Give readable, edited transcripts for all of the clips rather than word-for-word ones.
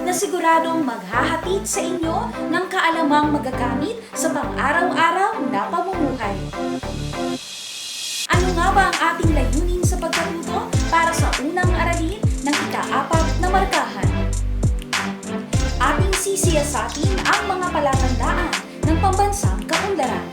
na siguradong maghahatid sa inyo ng kaalamang magagamit sa pang-araw-araw na pamumuhay. Ano nga ba ang ating layunin sa pagkatuto para sa unang aralin ng ika-4 na markahan? Ating sisiyasatin ang mga palatandaan ng pambansang kaunlaran.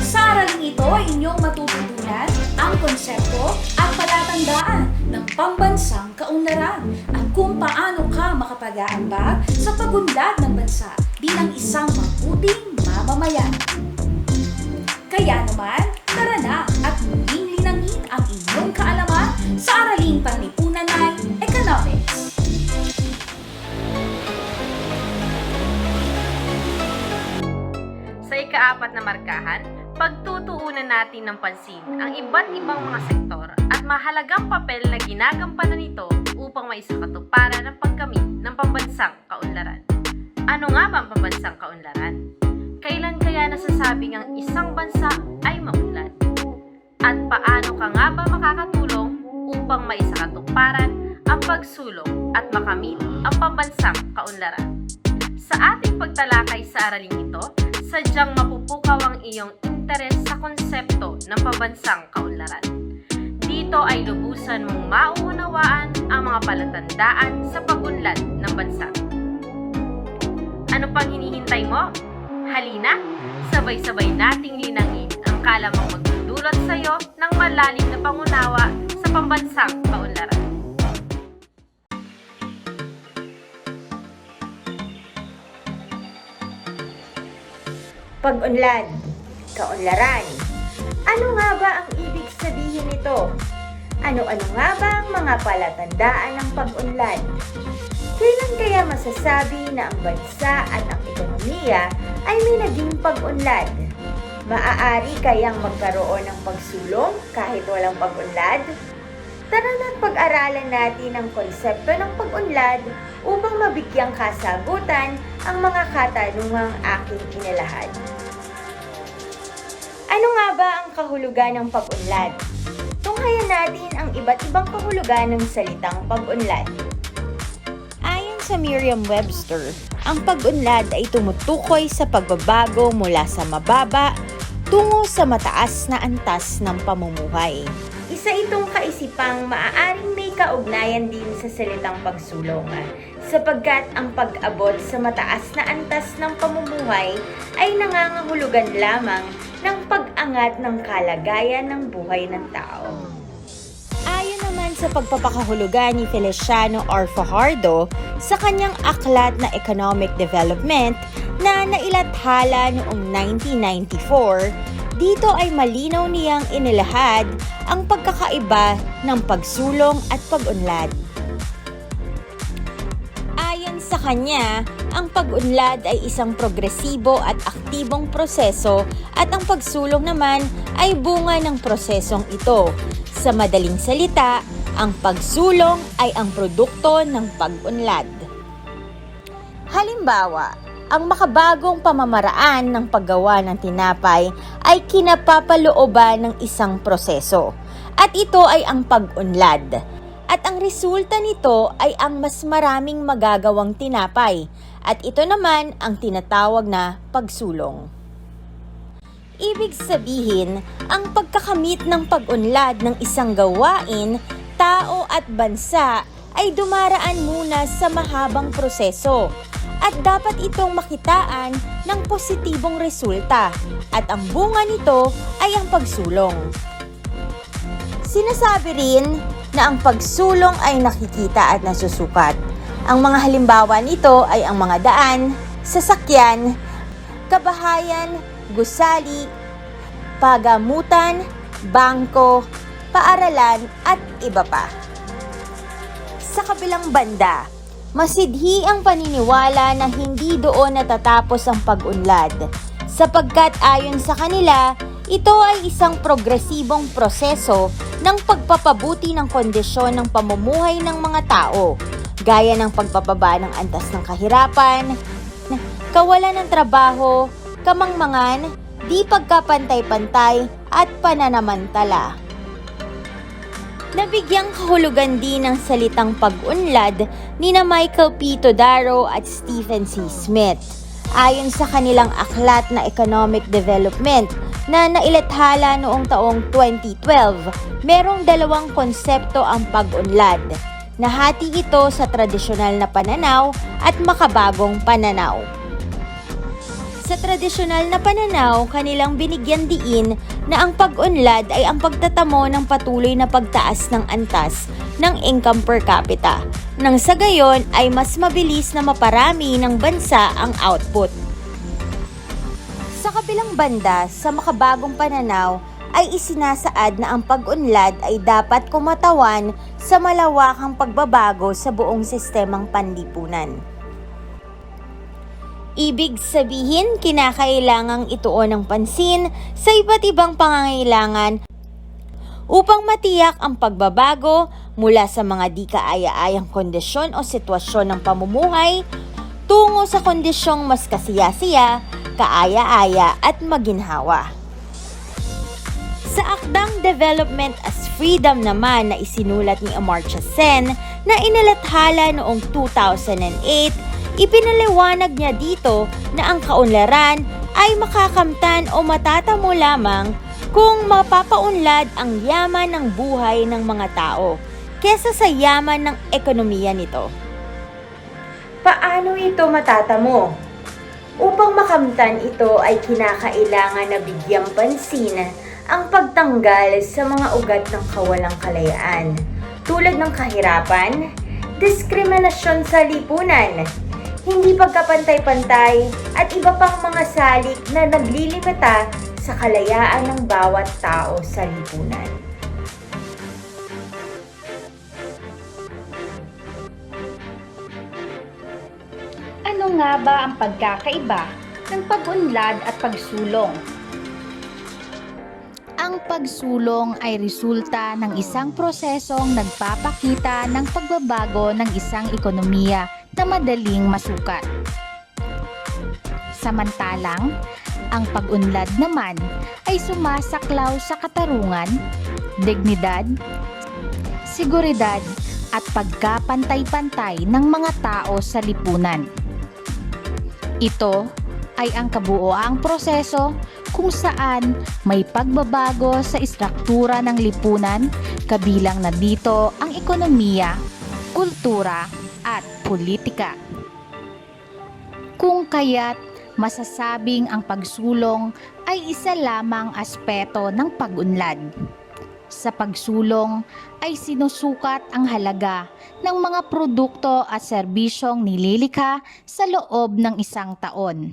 Sa araling ito, inyong matututunan ang konsepto at palatandaan ng pambansang kaunlaran at kung paano ka makapag-aambag sa pagunlad ng bansa bilang isang mabuting mamamayan. Kaya naman, tara na at muling linangin ang inyong kaalaman sa araling panlipunan ng economics. Sa ika-4 na markahan, pagtutuunan natin ng pansin ang iba't ibang mga sektor at mahalagang papel na ginagampanan nito upang maisakatuparan ang pagkamit ng pambansang kaunlaran. Ano nga ba ang pambansang kaunlaran? Kailan kaya nasasabing ang isang bansa ay maunlad? At paano ka nga ba makakatulong upang maisakatuparan ang pagsulong at makamit ang pambansang kaunlaran? Sa ating pagtalakay sa araling ito, sadyang mapupukaw ang iyong interes sa konsepto ng pambansang kaunlaran. Dito ay lubusan mong mauunawaan ang mga palatandaan sa pagunlad ng bansa. Ano pang hinihintay mo? Halina, sabay-sabay nating linangin ang kalamang magdudulot sa iyo ng malalim na pangunawa sa pambansang kaunlaran. Pag-unlad, kaunlaran. Ano nga ba ang ibig sabihin nito? Ano-ano nga ba ang mga palatandaan ng pag-unlad? Kailan kaya masasabi na ang bansa at ang ekonomiya ay may naging pag-unlad? Maaari kayang magkaroon ng pagsulong kahit walang pag-unlad? Tara na't pag-aralan natin ang konsepto ng pag-unlad upang mabigyang kasagutan ang mga katanungang aking inilahad. Ano nga ba ang kahulugan ng pag-unlad? Tunghayan natin ang iba't ibang kahulugan ng salitang pag-unlad. Ayon sa Merriam-Webster, ang pag-unlad ay tumutukoy sa pagbabago mula sa mababa tungo sa mataas na antas ng pamumuhay. Isa itong kaisipang maaaring may kaugnayan din sa salitang pagsulong, sapagkat ang pag-abot sa mataas na antas ng pamumuhay ay nangangahulugan lamang ng pag-angat ng kalagayan ng buhay ng tao. Ayon naman sa pagpapakahulugan ni Feliciano R. Fajardo sa kanyang aklat na Economic Development na nailathala noong 1994, dito ay malinaw niyang inilahad ang pagkakaiba ng pagsulong at pag-unlad. Ayon sa kanya, ang pag-unlad ay isang progresibo at aktibong proseso at ang pagsulong naman ay bunga ng prosesong ito. Sa madaling salita, ang pagsulong ay ang produkto ng pag-unlad. Halimbawa, ang makabagong pamamaraan ng paggawa ng tinapay ay kinapapalooban ng isang proseso, at ito ay ang pag-unlad. At ang resulta nito ay ang mas maraming magagawang tinapay, at ito naman ang tinatawag na pagsulong. Ibig sabihin, ang pagkakamit ng pag-unlad ng isang gawain, tao at bansa ay dumaraan muna sa mahabang proseso, at dapat itong makitaan ng positibong resulta, at ang bunga nito ay ang pagsulong. Sinasabi rin na ang pagsulong ay nakikita at nasusukat. Ang mga halimbawa nito ay ang mga daan, sasakyan, kabahayan, gusali, pagamutan, bangko, paaralan at iba pa. Sa kabilang banda, masidhi ang paniniwala na hindi doon natatapos ang pag-unlad, sapagkat ayon sa kanila, ito ay isang progresibong proseso ng pagpapabuti ng kondisyon ng pamumuhay ng mga tao, gaya ng pagpapaba ng antas ng kahirapan, kawalan ng trabaho, kamangmangan, di pagkapantay-pantay at pananamantala. Nabigyang kahulugan din ng salitang pag-unlad nina Michael P. Todaro at Stephen C. Smith. Ayon sa kanilang aklat na Economic Development na nailathala noong taong 2012, merong dalawang konsepto ang pag-unlad. Nahati ito sa tradisyonal na pananaw at makabagong pananaw. Sa tradisyonal na pananaw, kanilang binigyan diin na ang pag-unlad ay ang pagtatamo ng patuloy na pagtaas ng antas ng income per capita, nang sa gayon ay mas mabilis na maparami ng bansa ang output. Sa kabilang banda, sa makabagong pananaw, ay isinasaad na ang pag-unlad ay dapat kumatawan sa malawakang pagbabago sa buong sistemang panlipunan. Ibig sabihin, kinakailangang ituon ng pansin sa iba't ibang pangangailangan upang matiyak ang pagbabago mula sa mga di kaaya-ayang kondisyon o sitwasyon ng pamumuhay tungo sa kondisyong mas kasiyasiya, kaaya-aya at maginhawa. Sa akdang Development as Freedom naman na isinulat ni Amartya Sen na inalathala noong 2008, ipinaliwanag niya dito na ang kaunlaran ay makakamtan o matatamo lamang kung mapapaunlad ang yaman ng buhay ng mga tao kesa sa yaman ng ekonomiya nito. Paano ito matatamo? Upang makamtan ito ay kinakailangan na bigyang pansin ang pagtanggal sa mga ugat ng kawalang kalayaan tulad ng kahirapan, diskriminasyon sa lipunan, hindi pagkapantay-pantay at iba pang mga salik na naglilimita sa kalayaan ng bawat tao sa lipunan. Ano nga ba ang pagkakaiba ng pag-unlad at pagsulong? Ang pagsulong ay resulta ng isang prosesong nagpapakita ng pagbabago ng isang ekonomiya na madaling masukat. Samantalang, ang pag-unlad naman ay sumasaklaw sa katarungan, dignidad, seguridad at pagkapantay-pantay ng mga tao sa lipunan. Ito ay ang kabuoang proseso kung saan may pagbabago sa istruktura ng lipunan, kabilang na dito ang ekonomiya, kultura at politika. Kung kaya't masasabing ang pagsulong ay isa lamang aspeto ng pag-unlad. Sa pagsulong ay sinusukat ang halaga ng mga produkto at serbisyong nililikha sa loob ng isang taon.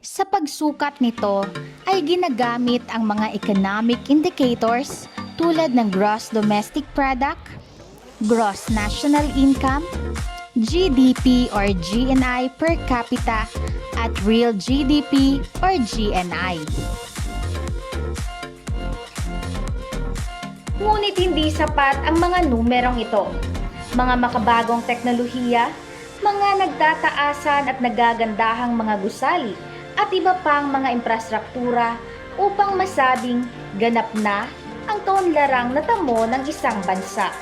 Sa pagsukat nito ay ginagamit ang mga economic indicators tulad ng Gross Domestic Product, Gross National Income, GDP or GNI per capita at Real GDP or GNI. Ngunit hindi sapat ang mga numerong ito. Mga makabagong teknolohiya, mga nagtataasan at nagagandahang mga gusali, at iba pang mga infrastruktura upang masabing ganap na ang kaunlarang natamo ng isang bansa.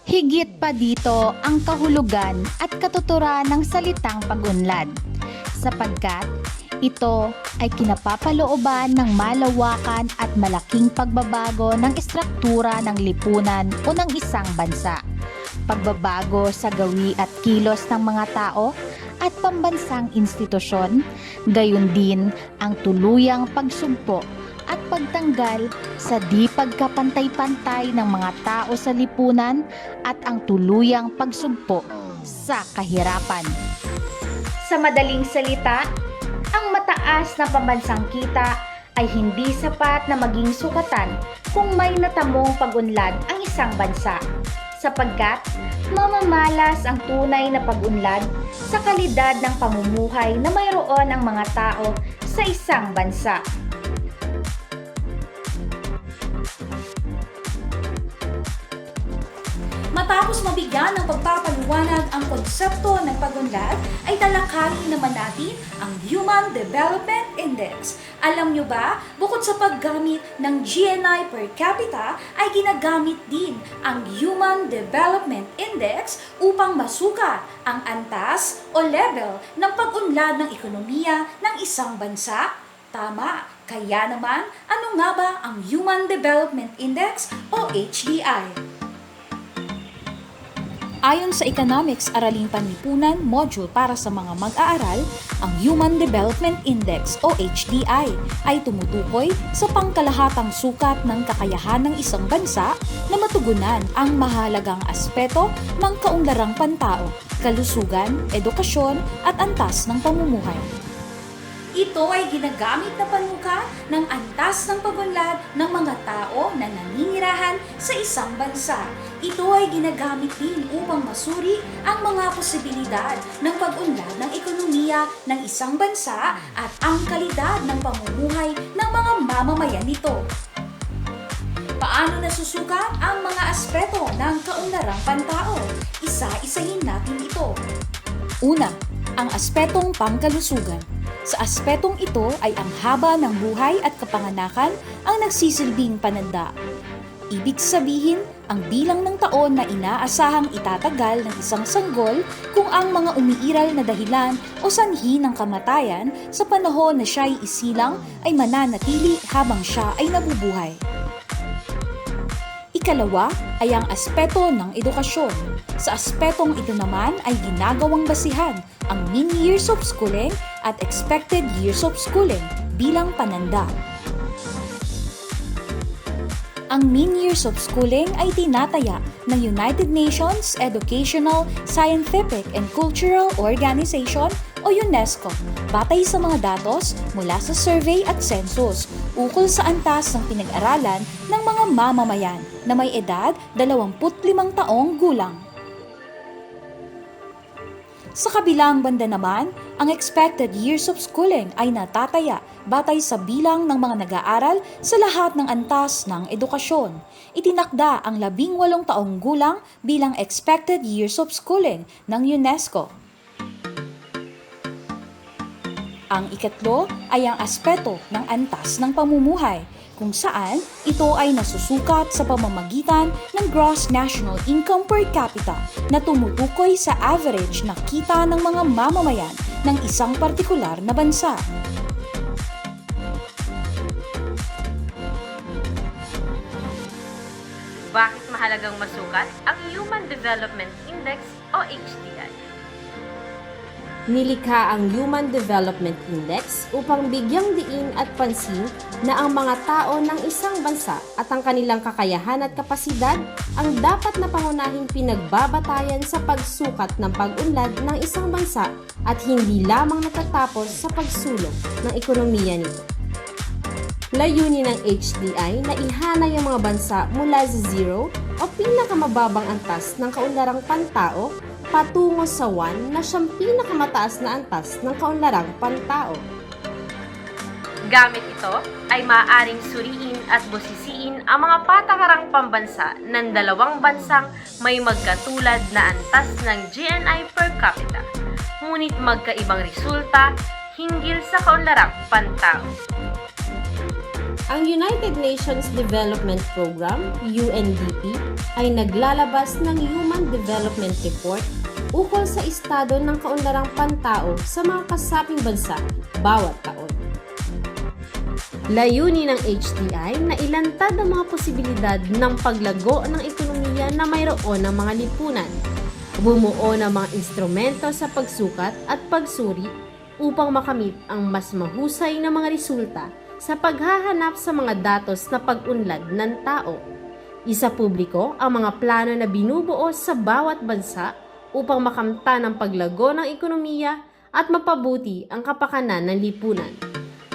Higit pa dito ang kahulugan at katuturan ng salitang pag-unlad, sapagkat ito ay kinapapalooban ng malawakan at malaking pagbabago ng istruktura ng lipunan o ng isang bansa, pagbabago sa gawi at kilos ng mga tao at pambansang institusyon, gayon din ang tuluyang pagsugpo at pagtanggal sa di pagkapantay-pantay ng mga tao sa lipunan at ang tuluyang pagsugpo sa kahirapan. Sa madaling salita, ang mataas na pambansang kita ay hindi sapat na maging sukatan kung may natamong pag-unlad ang isang bansa, sapagkat mamamalas ang tunay na pag-unlad sa kalidad ng pamumuhay na mayroon ang mga tao sa isang bansa. Matapos mabigyan ng pagpapaliwanag ang konsepto ng pag-unlad, ay talakayin naman natin ang Human Development Index. Alam nyo ba, bukod sa paggamit ng GNI per capita, ay ginagamit din ang Human Development Index upang masukat ang antas o level ng pag-unlad ng ekonomiya ng isang bansa? Tama! Kaya naman, ano nga ba ang Human Development Index o HDI? Ayon sa Economics Araling Panlipunan Module para sa mga mag-aaral, ang Human Development Index o HDI ay tumutukoy sa pangkalahatang sukat ng kakayahan ng isang bansa na matugunan ang mahalagang aspeto ng kaunlarang pantao, kalusugan, edukasyon at antas ng pamumuhay. Ito ay ginagamit na panukat ng antas ng pag-unlad ng mga tao na naninirahan sa isang bansa. Ito ay ginagamit din upang masuri ang mga posibilidad ng pag-unlad ng ekonomiya ng isang bansa at ang kalidad ng pamumuhay ng mga mamamayan nito. Paano nasusukat ang mga aspeto ng kaunlarang pantao? Isa-isahin natin ito. Una, ang aspetong pangkalusugan. Sa aspetong ito ay ang haba ng buhay at kapanganakan ang nagsisilbing pananda. Ibig sabihin, ang bilang ng taon na inaasahang itatagal ng isang sanggol kung ang mga umiiral na dahilan o sanhi ng kamatayan sa panahon na siya'y isilang ay mananatili habang siya ay nabubuhay. Ikalawa ay ang aspeto ng edukasyon. Sa aspetong ito naman ay ginagawang basihan ang mean years of schooling at expected years of schooling bilang pananda. Ang mean years of schooling ay tinataya ng United Nations Educational, Scientific and Cultural Organization o UNESCO batay sa mga datos mula sa survey at census ukol sa antas ng pinag-aralan ng mga mamamayan na may edad 25 taong gulang. Sa kabilang banda naman, ang expected years of schooling ay natataya batay sa bilang ng mga nag-aaral sa lahat ng antas ng edukasyon. Itinakda ang 18 taong gulang bilang expected years of schooling ng UNESCO. Ang ikatlo ay ang aspeto ng antas ng pamumuhay, kung saan ito ay nasusukat sa pamamagitan ng gross national income per capita na tumutukoy sa average na kita ng mga mamamayan ng isang partikular na bansa. Bakit mahalagang masukat ang Human Development Index o HDI? Nilikha ang Human Development Index upang bigyang diin at pansin na ang mga tao ng isang bansa at ang kanilang kakayahan at kapasidad ang dapat na pangunahing pinagbabatayan sa pagsukat ng pag-unlad ng isang bansa at hindi lamang natatapos sa pagsulong ng ekonomiya nito. Layunin ng HDI na ihanay ang mga bansa mula sa zero o pinakamababang antas ng kaunlarang pantao patungo sa 1 na siyang pinakamataas na antas ng kaunlarang pantao. Gamit ito ay maaaring suriin at busisiin ang mga patakarang pambansa ng dalawang bansang may magkatulad na antas ng GNI per capita, ngunit magkaibang resulta hinggil sa kaunlarang pantao. Ang United Nations Development Program, UNDP, ay naglalabas ng Human Development Report ukol sa estado ng kaunlarang pantao sa mga kasaping bansa bawat taon. Layunin ng HDI na ilantad ang mga posibilidad ng paglago ng ekonomiya na mayroon ng mga lipunan, bumuo ng mga instrumento sa pagsukat at pagsuri upang makamit ang mas mahusay na mga resulta sa paghahanap sa mga datos na pag-unlad ng tao. Isapubliko ang mga plano na binubuo sa bawat bansa upang makamtan ang paglago ng ekonomiya at mapabuti ang kapakanan ng lipunan.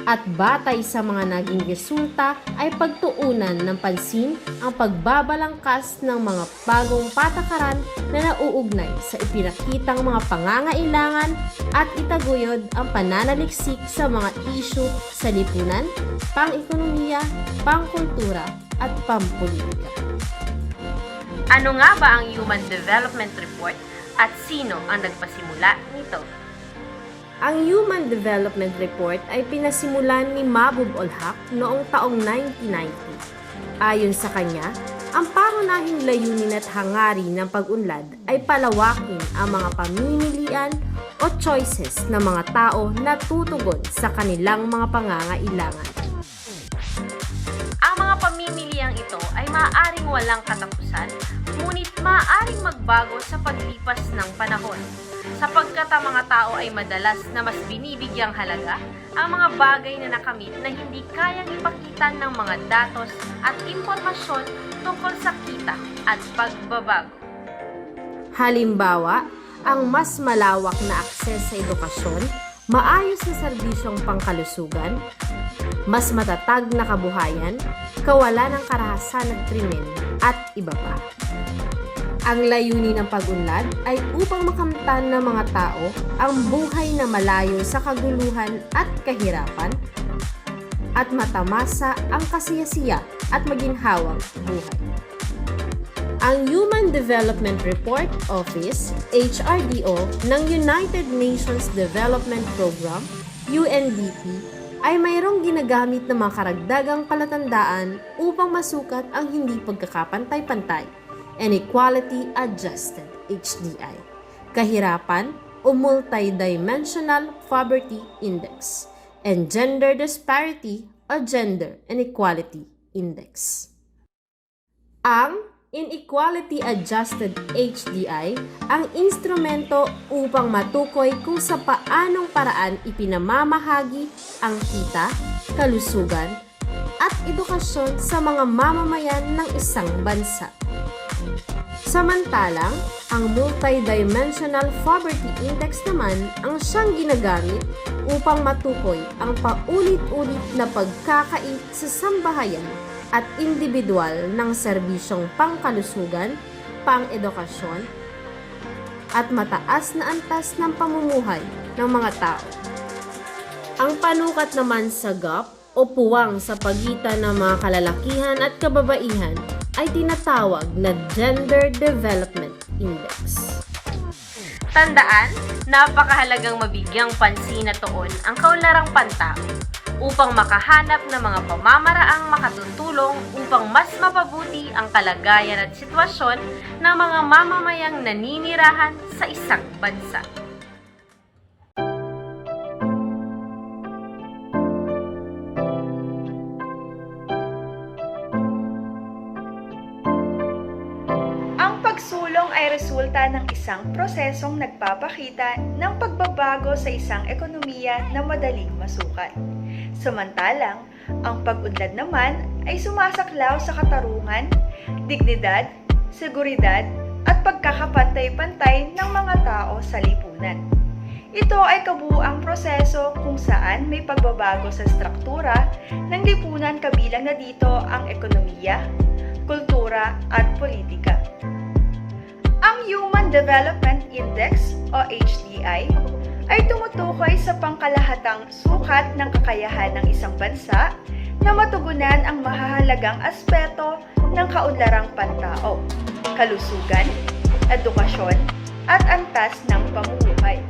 At batay sa mga naging resulta ay pagtuunan ng pansin ang pagbabalangkas ng mga bagong patakaran na nauugnay sa ipinakitang mga pangangailangan at itaguyod ang pananaliksik sa mga isyu sa lipunan, pang-ekonomiya, pang-kultura at pampolitika. Ano nga ba ang Human Development Report at sino ang nagpasimula nito? Ang Human Development Report ay pinasimulan ni Mahbub ul Haq noong taong 1990. Ayon sa kanya, ang pangunahing layunin at hangarin ng pag-unlad ay palawakin ang mga pamimilian o choices ng mga tao na tutugon sa kanilang mga pangangailangan. Ang mga pamimiliang ito ay maaaring walang katapusan, ngunit maaaring magbago sa paglipas ng panahon. Sapagkat ang mga tao ay madalas na mas binibigyang halaga ang mga bagay na nakamit na hindi kayang ipakita ng mga datos at impormasyon tungkol sa kita at pagbabago. Halimbawa, ang mas malawak na akses sa edukasyon, maayos na serbisyong pangkalusugan, mas matatag na kabuhayan, kawalan ng karahasan at krimen, at iba pa. Ang layunin ng pag-unlad ay upang makamtan ng mga tao ang buhay na malayo sa kaguluhan at kahirapan at matamasa ang kasiyasiya at maginhawang buhay. Ang Human Development Report Office, HRDO, ng United Nations Development Program, UNDP, ay mayroong ginagamit na mga karagdagang palatandaan upang masukat ang hindi pagkakapantay-pantay and Equality Adjusted HDI, kahirapan o Multidimensional Poverty Index, and Gender Disparity o Gender Inequality Index. Ang Inequality Adjusted HDI ang instrumento upang matukoy kung sa paanong paraan ipinamamahagi ang kita, kalusugan, at edukasyon sa mga mamamayan ng isang bansa. Samantalang, ang Multidimensional Poverty Index naman ang siyang ginagamit upang matukoy ang paulit-ulit na pagkakait sa sambahayan at individual ng serbisyong pangkalusugan, pang-edukasyon, at mataas na antas ng pamumuhay ng mga tao. Ang panukat naman sa gap o puwang sa pagitan ng mga kalalakihan at kababaihan ay tinatawag na Gender Development Index. Tandaan, napakahalagang mabigyang pansin na tuon ang kaunlarang pantao upang makahanap ng mga pamamaraang makatutulong upang mas mapabuti ang kalagayan at sitwasyon ng mga mamamayang naninirahan sa isang bansa. Ang pagsulong ay resulta ng isang prosesong nagpapakita ng pagbabago sa isang ekonomiya na madaling masukat. Samantalang, ang pag-unlad naman ay sumasaklaw sa katarungan, dignidad, seguridad, at pagkakapantay-pantay ng mga tao sa lipunan. Ito ay kabuuang proseso kung saan may pagbabago sa struktura ng lipunan kabilang na dito ang ekonomiya, kultura, at politika. Ang Human Development Index o HDI ay tumutukoy sa pangkalahatang sukat ng kakayahan ng isang bansa na matugunan ang mahahalagang aspeto ng kaunlarang pantao, kalusugan, edukasyon, at antas ng pamumuhay.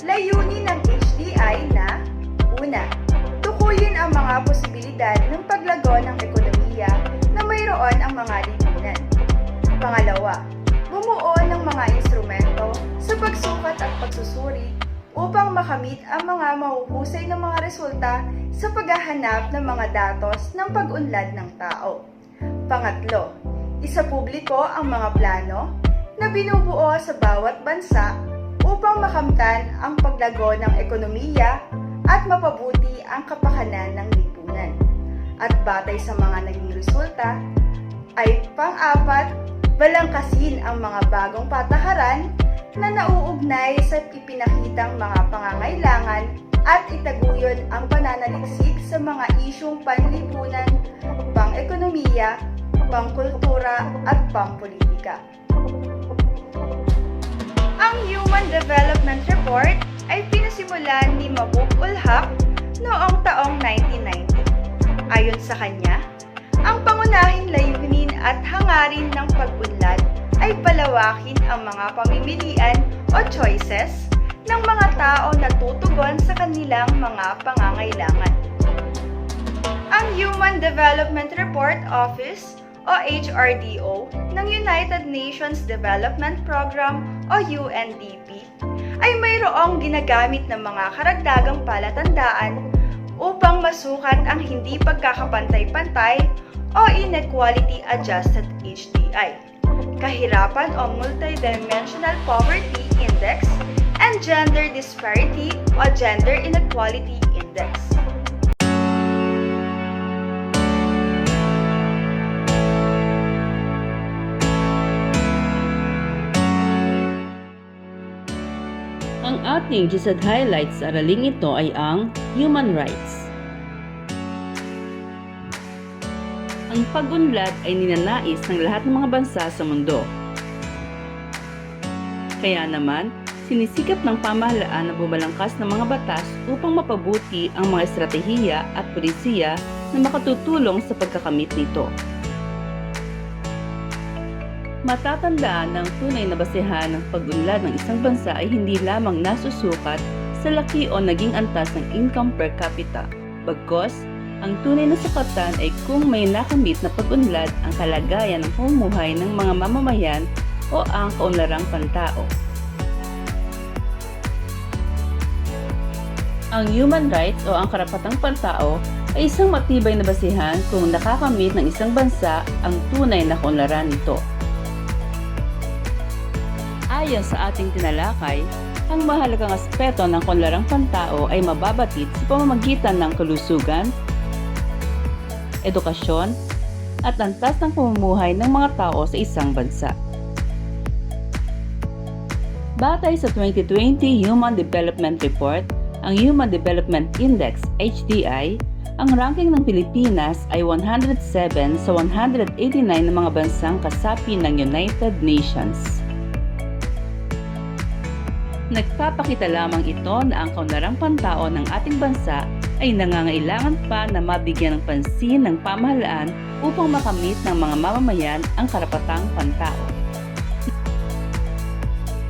Layunin ng HDI na una, tukuyin ang mga posibilidad ng paglago ng ekonomiya na mayroon ang mga lipunan. Pangalawa, bumuo ng mga instrumento sa pagsukat at pagsusuri upang makamit ang mga mahuhusay na mga resulta sa paghahanap ng mga datos ng pag-unlad ng tao. Pangatlo, isapubliko ang mga plano na binubuo sa bawat bansa upang makamtan ang paglago ng ekonomiya at mapabuti ang kapakanan ng lipunan. At batay sa mga naging resulta, ay pang-apat, balangkasin ang mga bagong patakaran na nauugnay sa ipinakitang mga pangangailangan at itaguyod ang pananaliksik sa mga isyung panlipunan, pang-ekonomiya, pang-kultura at pang-politika. Ang Human Development Report ay pinasimulan ni Mahbub ul Haq noong taong 1990. Ayon sa kanya, pangunahing layunin at hangarin ng pag-unlad ay palawakin ang mga pamimilian o choices ng mga tao na tutugon sa kanilang mga pangangailangan. Ang Human Development Report Office o HRDO ng United Nations Development Program o UNDP ay mayroong ginagamit ng mga karagdagang palatandaan upang masukat ang hindi pagkakapantay-pantay o Inequality Adjusted HDI, kahirapan o Multidimensional Poverty Index, and Gender Disparity o Gender Inequality Index. Ang ating GISAD highlights sa araling ito ay ang human rights. Ang pag-unlad ay ninanais ng lahat ng mga bansa sa mundo. Kaya naman, sinisikap ng pamahalaan na bumalangkas ng mga batas upang mapabuti ang mga estratehiya at polisiya na makatutulong sa pagkakamit nito. Matatandaan na ang tunay na basehan ng pag-unlad ng isang bansa ay hindi lamang nasusukat sa laki o naging antas ng income per capita. Bagkus, ang tunay na sukatan ay kung may nakamit na pag-unlad ang kalagayan ng pamumuhay ng mga mamamayan o ang kaunlarang pantao. Ang human rights o ang karapatang pantao ay isang matibay na basehan kung nakakamit ng isang bansa ang tunay na kaunlaran nito. Ayon sa ating tinalakay, ang mahalagang aspeto ng kaunlarang pantao ay mababatid sa pamamagitan ng kalusugan, edukasyon, at antas ng pamumuhay ng mga tao sa isang bansa. Batay sa 2020 Human Development Report, ang Human Development Index HDI, ang ranking ng Pilipinas ay 107 sa 189 ng mga bansang kasapi ng United Nations. Nagpapakita lamang ito na ang kaunlarang pantao ng ating bansa ay nangangailangan pa na mabigyan ng pansin ng pamahalaan upang makamit ng mga mamamayan ang karapatang pantao.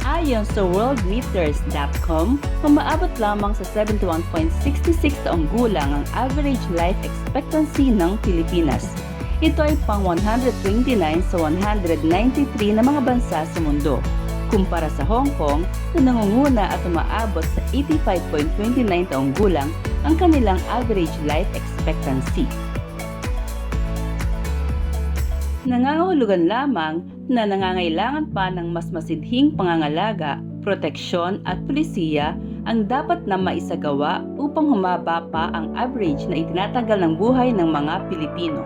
Ayon sa worldmeters.com, umaabot lamang sa 71.66 taong gulang ang average life expectancy ng Pilipinas. Ito ay pang 129 sa 193 na mga bansa sa mundo, kumpara sa Hong Kong na nangunguna at umaabot sa 85.29 taong gulang ang kanilang average life expectancy. Nangangahulugan lamang na nangangailangan pa ng mas masidhing pangangalaga, proteksyon at pulisiya ang dapat na maisagawa upang humaba pa ang average na itinatagal ng buhay ng mga Pilipino.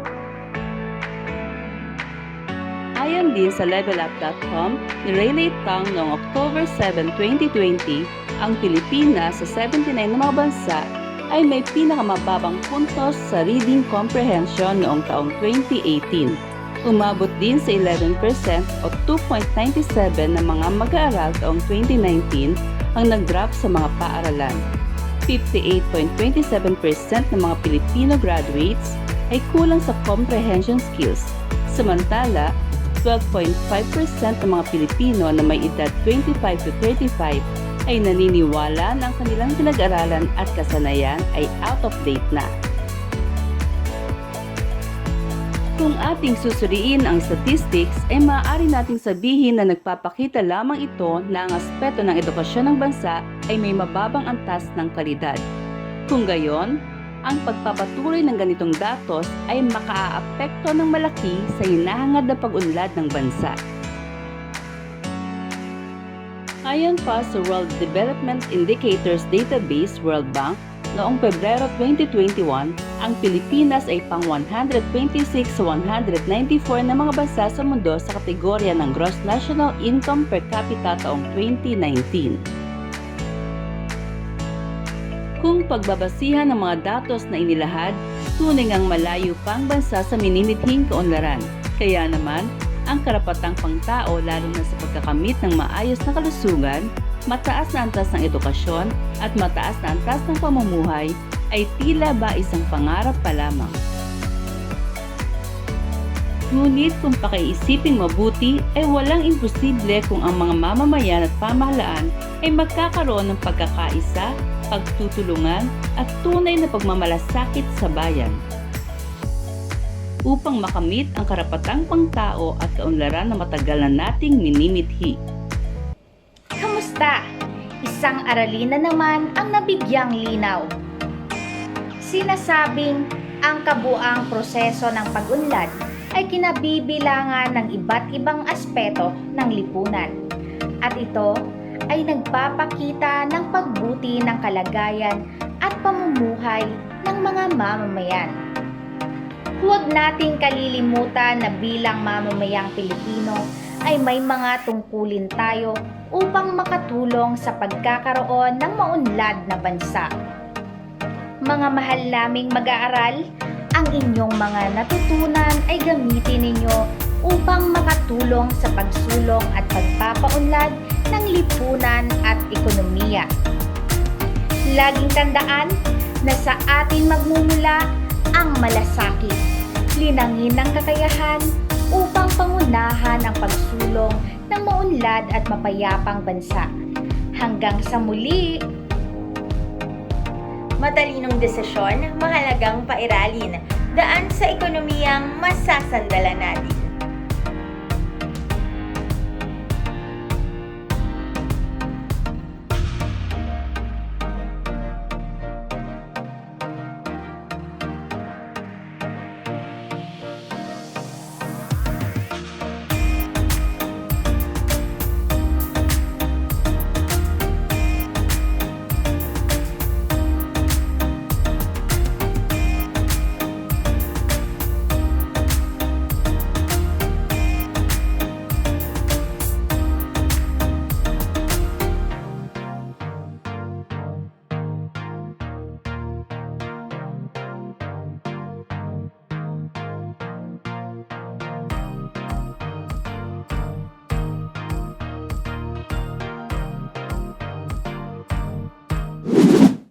Ayon din sa levelup.com, ni-relate Tang noong October 7, 2020, ang Pilipinas sa 79 na mga bansa ay may pinakamababang puntos sa reading comprehension noong taong 2018. Umabot din sa 11% o 2.97 ng mga mag-aaral taong 2019 ang nag-drop sa mga paaralan. 58.27% ng mga Pilipino graduates ay kulang sa comprehension skills, samantala 12.5% ng mga Pilipino na may edad 25 to 35 ay naniniwala na ang kanilang pinag-aralan at kasanayan ay out of date na. Kung ating susuriin ang statistics, ay maaari nating sabihin na nagpapakita lamang ito na ang aspeto ng edukasyon ng bansa ay may mababang antas ng kalidad. Kung gayon, ang pagpapatuloy ng ganitong datos ay makaaapekto ng malaki sa hinahangad na pag-unlad ng bansa. Ayon pa sa World Development Indicators Database World Bank, noong Pebrero 2021, ang Pilipinas ay pang 126 sa 194 na mga bansa sa mundo sa kategorya ng Gross National Income per capita taong 2019. Kung pagbabasihan ng mga datos na inilahad, tunay ngang malayo pang bansa sa minimithing kaunlaran. Kaya naman, ang karapatang pangtao lalo na sa pagkakamit ng maayos na kalusugan, mataas na antas ng edukasyon at mataas na antas ng pamumuhay ay tila ba isang pangarap pa lamang. Ngunit kung pakiisiping mabuti ay walang imposible kung ang mga mamamayan at pamahalaan ay magkakaroon ng pagkakaisa, pagtutulungan at tunay na pagmamalasakit sa bayan. Upang makamit ang karapatang pangtao at kaunlaran na matagal na nating minimithi. Kamusta? Isang aralin na naman ang nabigyang linaw. Sinasabing ang kabuang proseso ng pag-unlad ay kinabibilangan ng iba't ibang aspeto ng lipunan. At ito ay nagpapakita ng pagbuti ng kalagayan at pamumuhay ng mga mamamayan. Huwag nating kalilimutan na bilang mamamayang Pilipino ay may mga tungkulin tayo upang makatulong sa pagkakaroon ng maunlad na bansa. Mga mahal naming mag-aaral, ang inyong mga natutunan ay gamitin ninyo upang makatulong sa pagsulong at pagpapaunlad ng lipunan at ekonomiya. Laging tandaan na sa atin magmumula ang malasakit, linangin ng kakayahan upang pangunahan ang pagsulong ng maunlad at mapayapang bansa. Hanggang sa muli! Matalinong desisyon, mahalagang pairalin, daan sa ekonomiyang masasandalan natin.